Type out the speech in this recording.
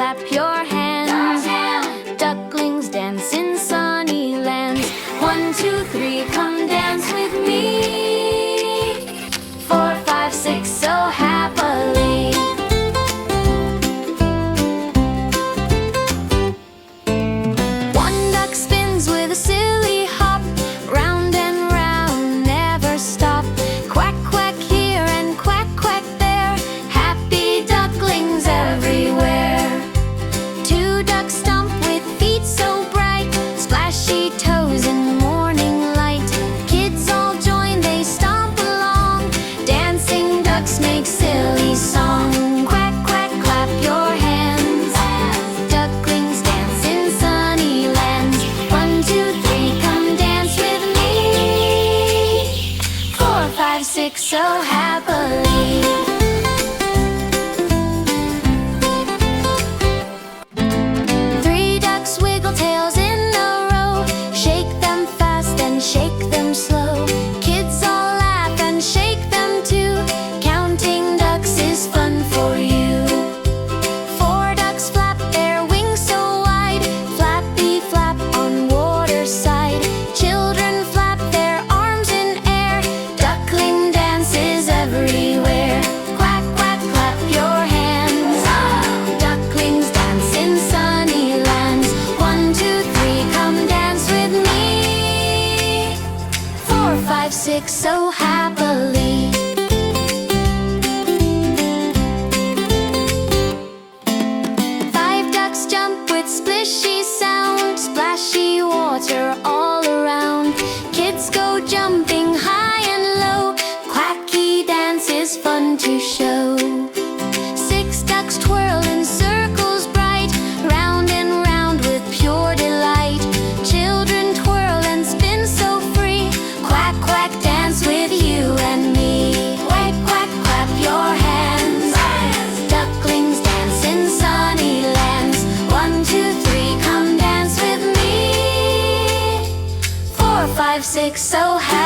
clap your hands. Ducklings dance in sunny lands. 1, 2, 3, come dance with me. 4, 5, 6, so happily. One duck spins with a silly hop, round and round, never stop. Quack, quack here and quack, quack there, happy ducklings everywhere. 2 ducks stomp with feet so bright, splashy toes in morning light. Kids all join, they stomp along, dancing ducks make silly song. Quack, quack, clap your hands. Ducklings dance in sunny lands. 1, 2, 3, come dance with me. 4, 5, 6, so happily. 3 ducks wiggle tails in a row, shake them fast and shake them slow. Kids all laugh and shake them too, counting ducks is fun for you. 4 ducks flap their wings so wide, flappy flap on water side. Children flap their arms in air, duckling dances everywhere. Quack, quack, clap your hands. Ducklings dance in sunny lands. 1, 2, 3, come dance with me. 4, 5, 6, so happily. 5 ducks jump with splishy sound, splashy water all around. Kids go jumping high and low, quacky dance is fun to show. 6 ducks twirl in circles bright, round and round with pure delight. Children twirl and spin so free, quack, quack, dance with you and me. Quack, quack, clap your hands. Ducklings dance in sunny lands. 1, 2, 3, come dance with me. 4, 5, 6, so happy.